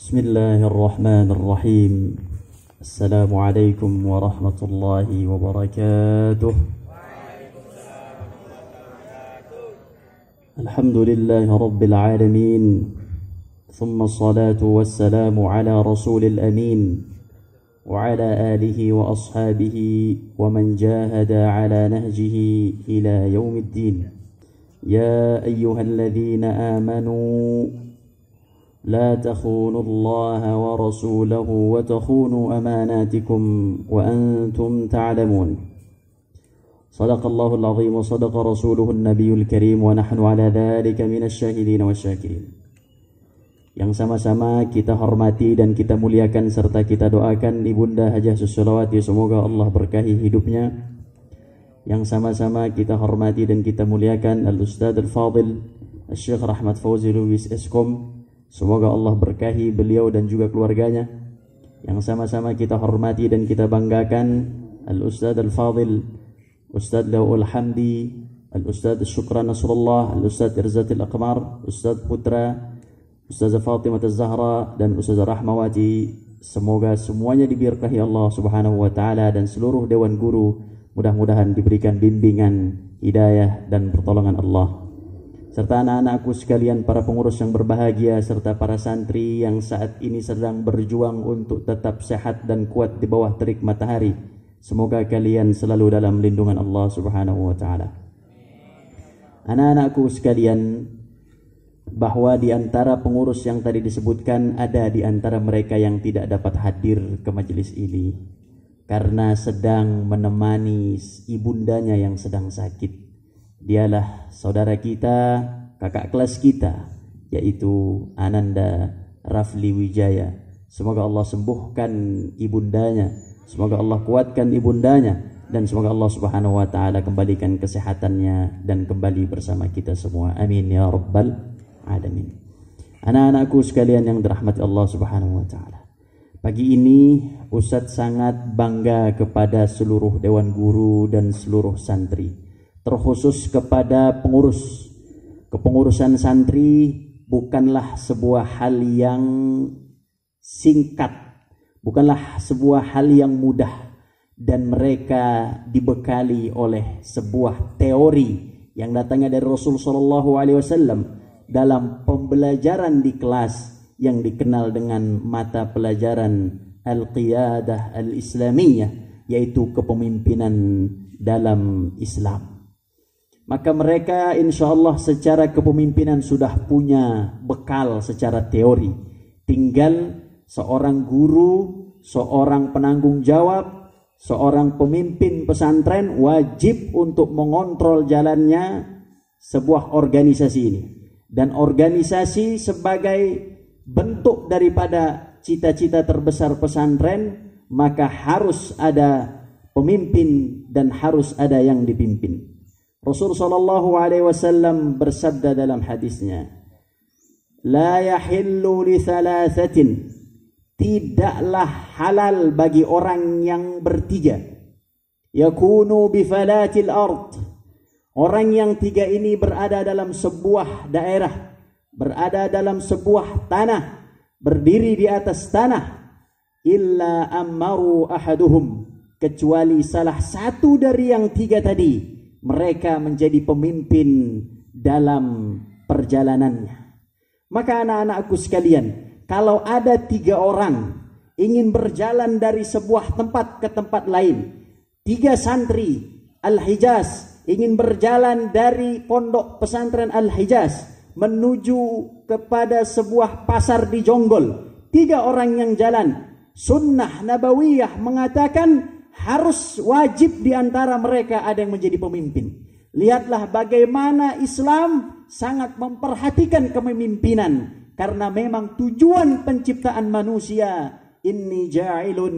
بسم الله الرحمن الرحيم. السلام عليكم ورحمة الله وبركاته. الحمد لله رب العالمين، ثم الصلاة والسلام على رسول الأمين وعلى آله وأصحابه ومن جاهد على نهجه إلى يوم الدين. يا أيها الذين آمنوا لا تخونوا الله ورسوله وتخونوا أماناتكم وأنتم تعلمون. صدق الله العظيم وصدق رسوله النبي الكريم ونحن على ذلك من الشاهدين والشاكرين. Yang sama-sama kita hormati dan kita muliakan serta kita doakan Ibunda Hajah Susulawati, semoga Allah berkahi hidupnya. Yang sama-sama kita hormati dan kita muliakan Al-Ustadz Al-Fadil Al-Syekh Rahmat Fauzi Lubis Eskom, semoga Allah berkahi beliau dan juga keluarganya. Yang sama-sama kita hormati dan kita banggakan Al-Ustadz Al-Fadil Ustadz Laul Hamdi, Al-Ustadz Syukran Nasrullah, Al-Ustadz Irzatil Aqmar, Ustadz Putra, Ustazah Fatimah Az-Zahra dan Ustazah Rahmawati. Semoga semuanya diberkahi Allah Subhanahu wa taala dan seluruh dewan guru mudah-mudahan diberikan bimbingan, hidayah dan pertolongan Allah. Serta anak-anakku sekalian, para pengurus yang berbahagia serta para santri yang saat ini sedang berjuang untuk tetap sehat dan kuat di bawah terik matahari. Semoga kalian selalu dalam lindungan Allah Subhanahu wa taala. Anak-anakku sekalian, bahwa di antara pengurus yang tadi disebutkan ada di antara mereka yang tidak dapat hadir ke majelis ini karena sedang menemani ibundanya yang sedang sakit. Dialah saudara kita, kakak kelas kita, yaitu Ananda Rafli Wijaya. Semoga Allah sembuhkan ibundanya, semoga Allah kuatkan ibundanya, dan semoga Allah Subhanahu wa taala kembalikan kesehatannya dan kembali bersama kita semua. Amin ya rabbal alamin. Anak-anakku sekalian yang dirahmati Allah Subhanahu wa taala. Pagi ini Ustadz sangat bangga kepada seluruh dewan guru dan seluruh santri, terkhusus kepada pengurus. Kepengurusan santri bukanlah sebuah hal yang singkat, bukanlah sebuah hal yang mudah, dan mereka dibekali oleh sebuah teori yang datangnya dari Rasul sallallahu alaihi wasallam dalam pembelajaran di kelas yang dikenal dengan mata pelajaran Al-Qiyadah Al-Islamiyah, yaitu kepemimpinan dalam Islam. Maka mereka insya Allah secara kepemimpinan sudah punya bekal secara teori. Tinggal seorang guru, seorang penanggung jawab, seorang pemimpin pesantren wajib untuk mengontrol jalannya sebuah organisasi ini. Dan organisasi sebagai bentuk daripada cita-cita terbesar pesantren, maka harus ada pemimpin dan harus ada yang dipimpin. Rasul sallallahu alaihi wasallam bersabda dalam hadisnya, la yahillu li thalathatin, tidaklah halal bagi orang yang bertiga, yakunu bi falatil ard. Orang yang tiga ini berada dalam sebuah daerah, berada dalam sebuah tanah, berdiri di atas tanah. Illa ammaru ahaduhum, kecuali salah satu dari yang tiga tadi, mereka menjadi pemimpin dalam perjalanannya. Maka anak-anakku sekalian, kalau ada tiga orang ingin berjalan dari sebuah tempat ke tempat lain, tiga santri Al-Hijaz ingin berjalan dari pondok pesantren Al-Hijaz menuju kepada sebuah pasar di Jonggol. Tiga orang yang jalan. Sunnah Nabawiyah mengatakan harus wajib di antara mereka ada yang menjadi pemimpin. Lihatlah bagaimana Islam sangat memperhatikan kepemimpinan, karena memang tujuan penciptaan manusia, inni ja'ilun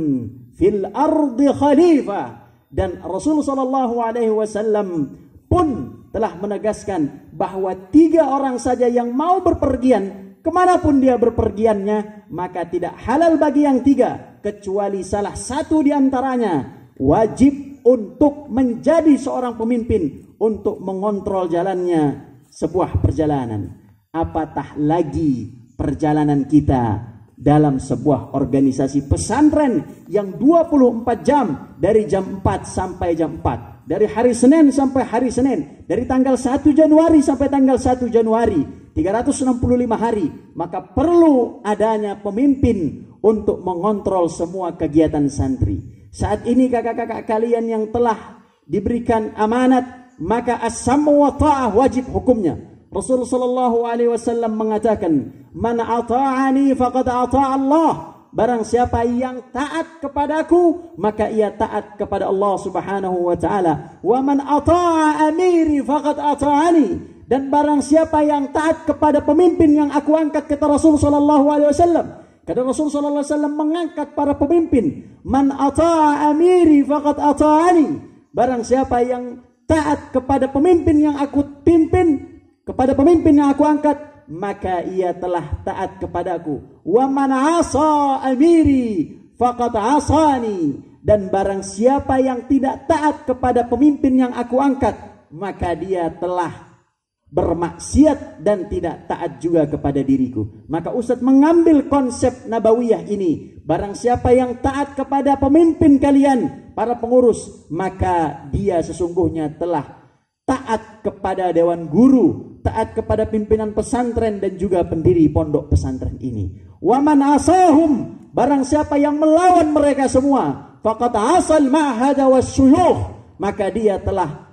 fil ardi khalifah. Dan Rasulullah sallallahu alaihi wasallam pun telah menegaskan bahwa tiga orang saja yang mau berpergian, kemanapun dia berpergiannya, maka tidak halal bagi yang tiga, kecuali salah satu di antaranya wajib untuk menjadi seorang pemimpin untuk mengontrol jalannya sebuah perjalanan. Apatah lagi perjalanan kita dalam sebuah organisasi pesantren yang 24 jam dari jam 4 sampai jam 4, dari hari Senin sampai hari Senin, dari tanggal 1 Januari sampai tanggal 1 Januari, 365 hari, maka perlu adanya pemimpin untuk mengontrol semua kegiatan santri. Saat ini kakak-kakak kalian yang telah diberikan amanat, maka as-sam'u wa ta'ah wajib hukumnya. Rasulullah sallallahu alaihi wasallam mengatakan, "Man ata'ani faqad ata'a Allah." Barang siapa yang taat kepadaku, maka ia taat kepada Allah Subhanahu wa taala. "Wa man ata'a amiri faqad ata'ani." Dan barang siapa yang taat kepada pemimpin yang aku angkat, kata Rasul sallallahu alaihi wasallam. Kata Rasul sallallahu alaihi wasallam mengangkat para pemimpin, "Man ata'a amiri faqad ata'ani." Barang siapa yang taat kepada pemimpin yang aku pimpin, kepada pemimpin yang aku angkat, maka ia telah taat kepadaku. Wa man 'asa amiri faqad 'asani. Dan barang siapa yang tidak taat kepada pemimpin yang aku angkat, maka dia telah bermaksiat dan tidak taat juga kepada diriku. Maka Ustadz mengambil konsep nabawiyah ini. Barang siapa yang taat kepada pemimpin kalian, para pengurus, maka dia sesungguhnya telah taat kepada dewan guru, taat kepada pimpinan pesantren dan juga pendiri pondok pesantren ini. Wa man asahum, barang siapa yang melawan mereka semua, faqad asal ma'hada wasyuyukh, maka dia telah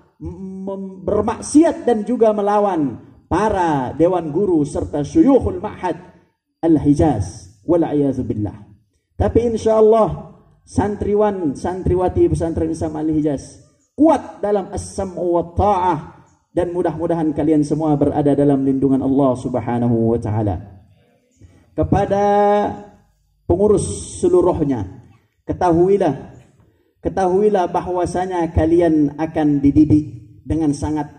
bermaksiat dan juga melawan para dewan guru serta syuyukhul ma'had al-Hijaz wal'iyadzu billah. Tapi insyaallah santriwan santriwati pesantren Islam al-Hijaz kuat dalam as-sam'u wa ta'ah, dan mudah-mudahan kalian semua berada dalam lindungan Allah Subhanahu wa taala. Kepada pengurus seluruhnya, ketahuilah bahwasanya kalian akan dididik dengan sangat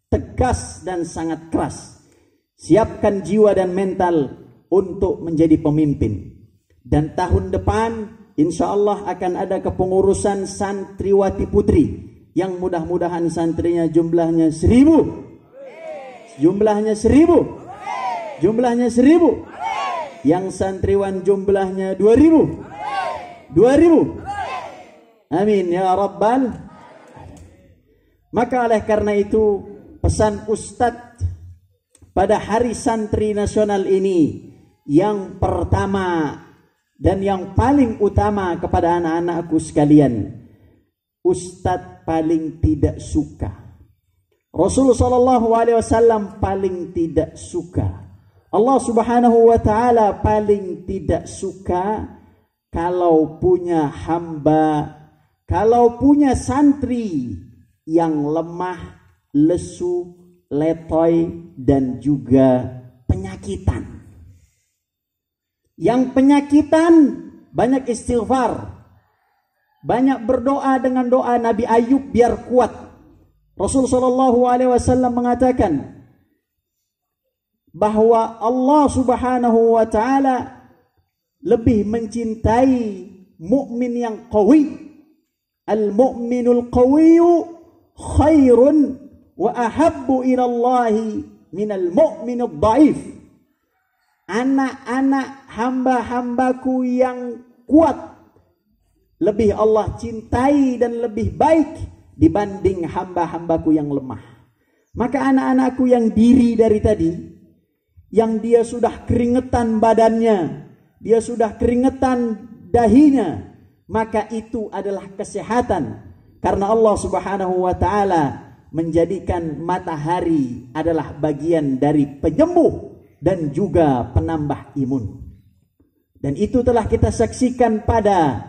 tegas dan sangat keras. Siapkan jiwa dan mental untuk menjadi pemimpin. Dan tahun depan insya Allah akan ada kepengurusan santriwati putri yang mudah-mudahan santrinya jumlahnya 1000. Jumlahnya 1000. Jumlahnya 1000. Yang santriwan jumlahnya 2000. 2000. Amin ya rabbal. Maka oleh karena itu pesan Ustadz pada hari santri nasional ini yang pertama dan yang paling utama kepada anak-anakku sekalian, Ustadz paling tidak suka, Rasulullah SAW paling tidak suka, Allah Subhanahu wa taala paling tidak suka kalau punya hamba, kalau punya santri yang lemah, lesu, letoy, dan juga penyakitan. Yang penyakitan banyak istighfar, banyak berdoa dengan doa Nabi Ayub biar kuat. Rasulullah SAW mengatakan bahwa Allah Subhanahu wa taala lebih mencintai mukmin yang qawi. Al-mu'minul qawiyyu khairun wa ahabbu ilallahi minal mu'minid dhaif. Anak-anak hamba-hambaku yang kuat lebih Allah cintai dan lebih baik dibanding hamba-hambaku yang lemah. Maka anak-anakku yang diri dari tadi, yang dia sudah keringetan badannya, dia sudah keringetan dahinya, maka itu adalah kesehatan. Karena Allah Subhanahu wa taala menjadikan matahari adalah bagian dari penyembuh dan juga penambah imun. Dan itu telah kita saksikan pada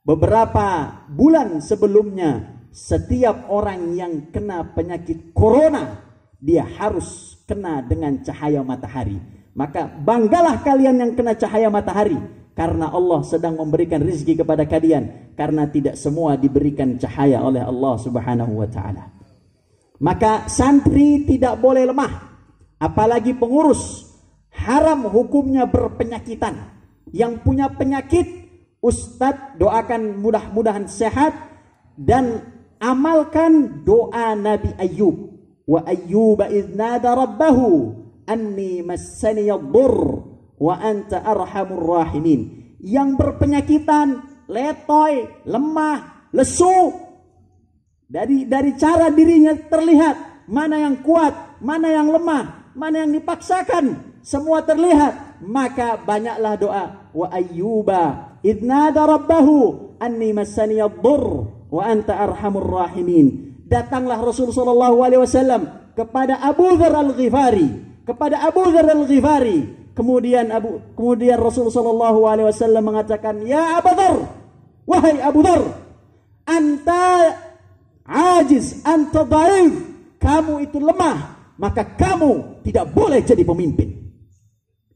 beberapa bulan sebelumnya. Setiap orang yang kena penyakit corona, dia harus kena dengan cahaya matahari. Maka banggalah kalian yang kena cahaya matahari, karena Allah sedang memberikan rezeki kepada kalian, karena tidak semua diberikan cahaya oleh Allah Subhanahu wa taala. Maka santri tidak boleh lemah, apalagi pengurus. Haram hukumnya berpenyakitan. Yang punya penyakit, Ustadz doakan mudah-mudahan sehat, dan amalkan doa Nabi Ayub. Wa ayyuba idh nada rabbahu anni massani ad-durr wa anta arhamur rahimin. Yang berpenyakitan, letoy, lemah, lesu, dari cara dirinya terlihat mana yang kuat, mana yang lemah, mana yang dipaksakan, semua terlihat. Maka banyaklah doa. Wa ayyuba idnada rabbahu anni massani ad-durr wa anta arhamur rahimin. Datanglah Rasul sallallahu alaihi wasallam kepada Abu Dzar Al-Ghifari, kemudian Rasul sallallahu alaihi wasallam mengatakan, "Ya Abu Dzar, wahai Abu Dzar, anta ajiz, anta dhaif, kamu itu lemah, maka kamu tidak boleh jadi pemimpin."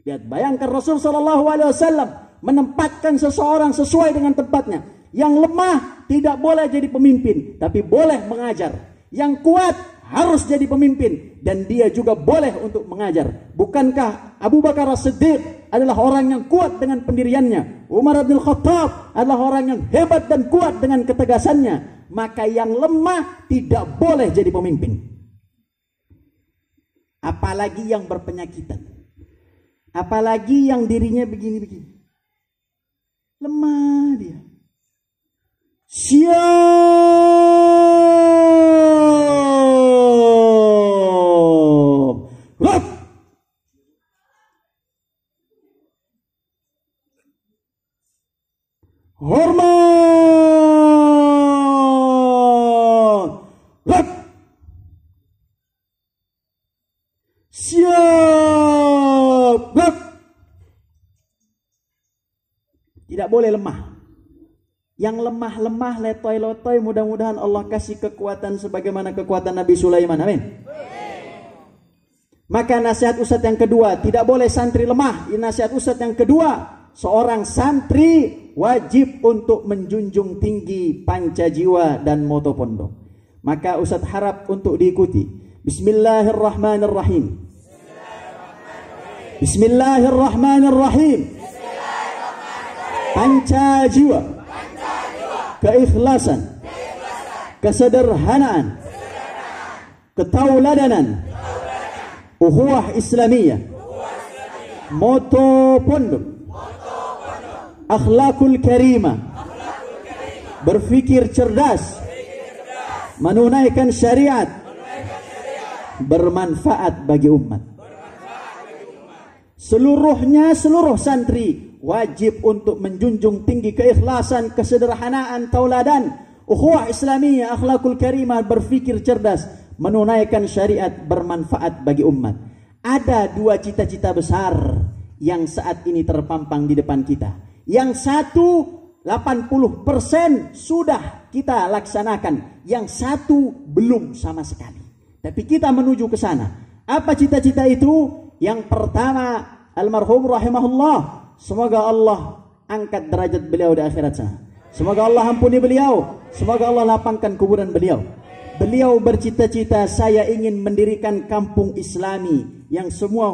Lihat, bayangkan Rasul sallallahu alaihi wasallam menempatkan seseorang sesuai dengan tempatnya. Yang lemah tidak boleh jadi pemimpin, tapi boleh mengajar. Yang kuat harus jadi pemimpin, dan dia juga boleh untuk mengajar. Bukankah Abu Bakar As-Siddiq adalah orang yang kuat dengan pendiriannya? Umar bin Khattab adalah orang yang hebat dan kuat dengan ketegasannya. Maka yang lemah tidak boleh jadi pemimpin. Apalagi yang berpenyakitan, apalagi yang dirinya begini-begini, lemah dia. Siap, Rap. Hormat, Rap. Siap, Rap. Tidak boleh lemah. Yang lemah-lemah, letoy-letoy, mudah-mudahan Allah kasih kekuatan sebagaimana kekuatan Nabi Sulaiman. Amin. Maka nasihat Ustadz yang kedua, tidak boleh santri lemah. Nasihat Ustadz yang kedua, seorang santri wajib untuk menjunjung tinggi pancajiwa dan moto pondok. Maka Ustadz harap untuk diikuti. Bismillahirrahmanirrahim. Bismillahirrahmanirrahim. Pancajiwa, keikhlasan, kesederhanaan, ketauladanan, ukhuwah Islamiyah, moto pondok, akhlakul karimah, berfikir cerdas, menunaikan syariat, bermanfaat bagi umat. Seluruh santri wajib untuk menjunjung tinggi keikhlasan, kesederhanaan, tauladan, ukhuwah Islamiyah, akhlakul karimah, berfikir cerdas, menunaikan syariat, bermanfaat bagi umat. Ada dua cita-cita besar yang saat ini terpampang di depan kita. Yang satu 80% sudah kita laksanakan, yang satu belum sama sekali. Tapi kita menuju ke sana. Apa cita-cita itu? Yang pertama, almarhum rahimahullah, semoga Allah angkat derajat beliau di akhirat sana. Semoga Allah ampuni beliau. Semoga Allah lapangkan kuburan beliau. Beliau bercita-cita, saya ingin mendirikan kampung Islami yang semua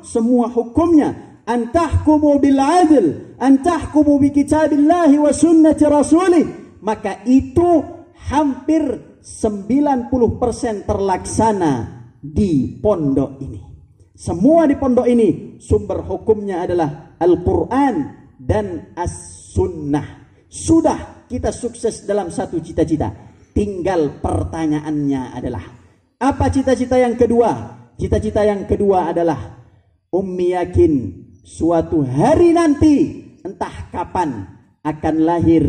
semua hukumnya antahkumu bil adil, antahkumu bi kitabillahi wa sunnati rasulih. Maka itu hampir 90% terlaksana di pondok ini. Semua di pondok ini sumber hukumnya adalah Al-Quran dan As-Sunnah. Sudah kita sukses dalam satu cita-cita. Tinggal pertanyaannya adalah, apa cita-cita yang kedua? Cita-cita yang kedua adalah, Ummi yakin suatu hari nanti, entah kapan, akan lahir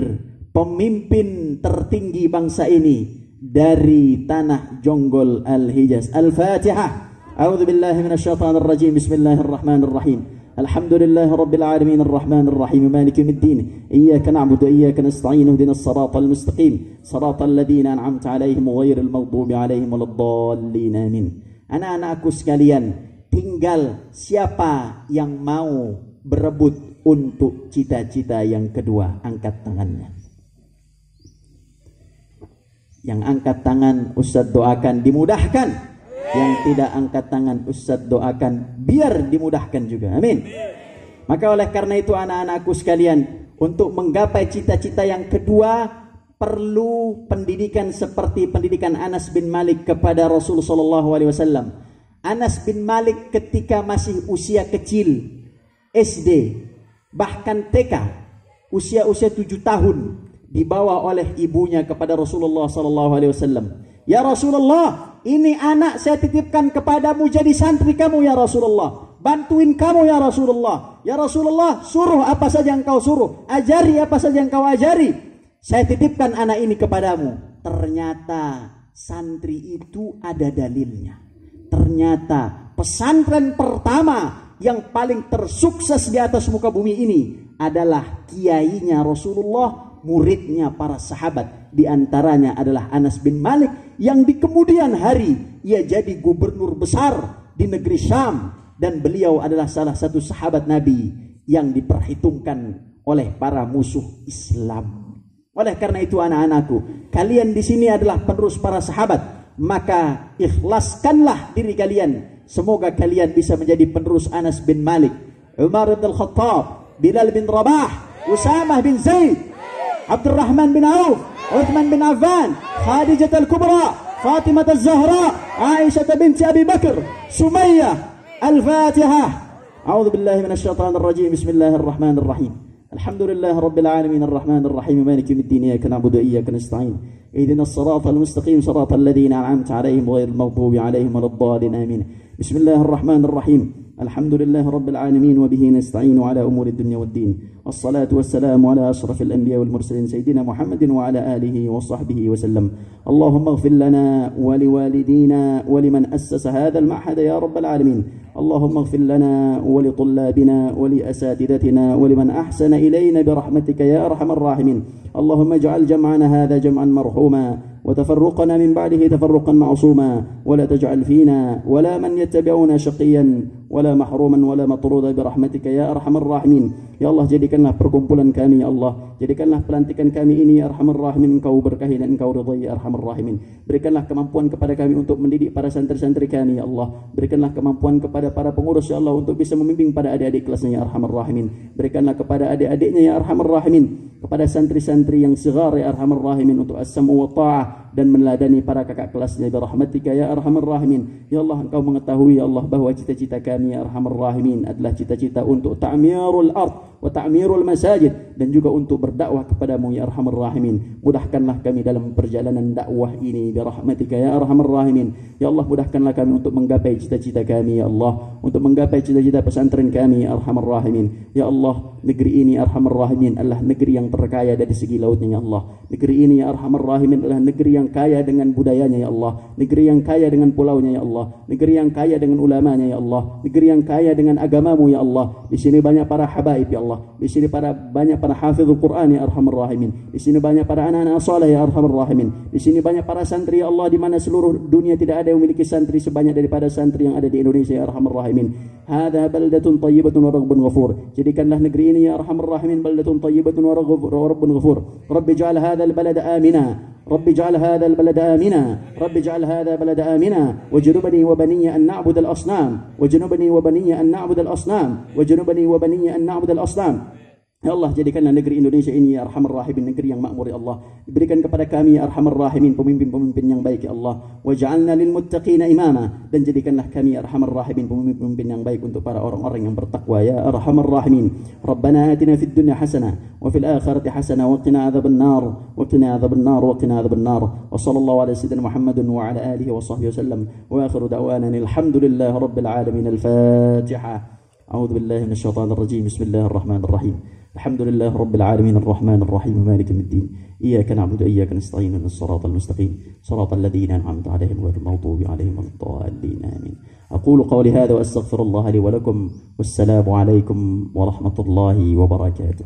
pemimpin tertinggi bangsa ini dari tanah Jonggol Al-Hijaz. Al-Fatihah. A'udzu billahi minasyaitonir rajim. Bismillahirrahmanirrahim. Alhamdulillahi rabbil alamin arrahmanir rahim maliki yaumiddin. Iyyaka na'budu wa iyyaka nasta'in. Ihdinas siratal mustaqim. Siratal ladzina an'amta 'alaihim ghairil maghdubi 'alaihim waladdallin. Amin. Anak-anakku sekalian, tinggal siapa yang mau berebut untuk cita-cita yang kedua, angkat tangannya. Yang angkat tangan Ustadz doakan dimudahkan. Yang tidak angkat tangan Ustadz doakan biar dimudahkan juga. Amin. Maka oleh karena itu anak-anakku sekalian, untuk menggapai cita-cita yang kedua perlu pendidikan seperti pendidikan Anas bin Malik kepada Rasul sallallahu alaihi wasallam. Anas bin Malik ketika masih usia kecil SD, bahkan TK, usia-usia 7 tahun, dibawa oleh ibunya kepada Rasulullah sallallahu alaihi wasallam. Ya Rasulullah, ini anak saya titipkan kepadamu jadi santri kamu ya Rasulullah. Bantuin kamu ya Rasulullah. Ya Rasulullah, suruh apa saja engkau suruh, ajari apa saja engkau ajari. Saya titipkan anak ini kepadamu. Ternyata santri itu ada dalilnya. Ternyata pesantren pertama yang paling tersukses di atas muka bumi ini adalah kiainya Rasulullah, muridnya para sahabat. Di antaranya adalah Anas bin Malik yang di kemudian hari ia jadi gubernur besar di negeri Syam, dan beliau adalah salah satu sahabat Nabi yang diperhitungkan oleh para musuh Islam. Oleh karena itu anak-anakku, kalian di sini adalah penerus para sahabat, maka ikhlaskanlah diri kalian. Semoga kalian bisa menjadi penerus Anas bin Malik, Umar bin Al-Khattab, Bilal bin Rabah, Usamah bin Zaid, Abdurrahman bin Auf, Uthman bin Affan, Khadijah Al-Kubra, Fatimah Al-Zahra, Aisyah binti Abi Bakr, Sumayyah. Al-Fatihah. A'udzu billahi minasy syaithanir rajim. Bismillahirrahmanirrahim. Alhamdulillah rabbil alamin arrahmanir rahim maliki yaumiddin iyyaka na'budu wa iyyaka nasta'in ihdinas siratal mustaqim siratal ladzina an'amta 'alaihim ghairil maghdubi 'alaihim waladdallin amin. Bismillahirrahmanir rahim. Alhamdulillah rabbil alamin wa bihi nasta'inu 'ala umurid dunya waddin. Wassalatu wassalamu 'ala asyrafil anbiya wal mursalin sayyidina Muhammadin wa 'ala alihi wa sahbihi wa sallam. Allahumma ighfir lana wa liwalidina wa liman assasa hadzal ma'had ya rabbal alamin. اللهم اغفر لنا ولطلابنا ولأساتذتنا ولمن أحسن إلينا برحمتك يا أرحم الراحمين. اللهم اجعل جمعنا هذا جمعا مرحوما وتفرقنا من بعده تفرقا معصوما ولا تجعل فينا ولا من يتبعنا شقيا ولا محروما ولا مطرودا برحمتك يا أرحم الراحمين. Ya Allah, jadikanlah perkumpulan kami ya Allah, jadikanlah pelantikan kami ini ya Arhamar Rahimin, Engkau berkahi dan Engkau ridhai ya Arhamar Rahimin. Berikanlah kemampuan kepada kami untuk mendidik para santri-santri kami ya Allah. Berikanlah kemampuan kepada para pengurus ya Allah untuk bisa membimbing pada adik-adik kelasnya ya Arhamar Rahimin. Berikanlah kepada adik-adiknya ya Arhamar Rahimin, kepada santri-santri yang sigar ya Arhamar Rahimin untuk as-sam'u wa ta'ah dan meneladani para kakak kelasnya bi rahmatika ya Arhamar Rahimin. Ya Allah, Engkau mengetahui ya Allah bahwa cita-cita kami ya Arhamar Rahimin adalah cita-cita untuk ta'mirul ard wa ta'mirul masajid, dan juga untuk berdakwah kepadamu ya Arhamar Rahimin. Mudahkanlah kami dalam perjalanan dakwah ini bi rahmatika ya Arhamar Rahimin. Ya Allah, mudahkanlah kami untuk menggapai cita-cita kami ya Allah, untuk menggapai cita-cita pesantren kami ya Arhamar Rahimin. Ya Allah, negeri ini ya Arhamar Rahimin adalah negeri yang terkaya dari segi lautnya ya Allah. Negeri ini ya Arhamar Rahimin adalah negeri yang kaya dengan budayanya ya Allah, negeri yang kaya dengan pulaunya ya Allah, negeri yang kaya dengan ulamanya ya Allah, negeri yang kaya dengan agamamu ya Allah. Di sini banyak para habaib ya Allah, di sini banyak para hafizul Quran ya Arhamar Rahimin, di sini banyak para anak-anak saleh ya Arhamar Rahimin, di sini banyak para santri ya Allah, di mana seluruh dunia tidak ada yang memiliki santri sebanyak daripada santri yang ada di Indonesia ya Arhamar Rahimin. Hadza baldatun thayyibatun wa rabbun ghafur. Jadikanlah negeri ini ya Arhamar Rahimin baldatun thayyibatun wa rabbun ghafur. Rabbi ij'al hadzal balada amina. رب اجعل هذا البلد آمنا رب اجعل هذا البلد آمنا وجنبني وبني أن نعبد الأصنام وجنبني وبني أن نعبد الأصنام وجنبني وبني أن نعبد الأصنام. Ya Allah, jadikanlah negeri Indonesia ini ya Arhamar Rahimin negeri yang makmur ya Allah. Berikan kepada kami ya Arhamar Rahimin pemimpin-pemimpin yang baik ya Allah. Waj'alna lil muttaqina imama, dan jadikanlah kami ya Arhamar Rahimin pemimpin-pemimpin yang baik untuk para orang-orang yang bertakwa ya Arhamar Rahimin. Rabbana atina fid dunya hasanah wa fil akhirati hasanah wa qina adzabannar wa qina adzabannar wa qina adzabannar. Wa sallallahu ala sayyidina Muhammadin wa ala alihi wa sahbihi wasallam. Wa akhiru da'wana alhamdulillahi rabbil alamin. Al-Fatiha. A'udzu billahi minasy syaithanir rajim. Bismillahirrahmanirrahim. الحمد لله رب العالمين الرحمن الرحيم مالك يوم الدين إياك نعبد وإياك نستعين اهدنا الصراط المستقيم صراط الذين أنعمت عليهم غير المغضوب عليهم ولا الضالين آمين. أقول قولي هذا وأستغفر الله لي ولكم والسلام عليكم ورحمة الله وبركاته.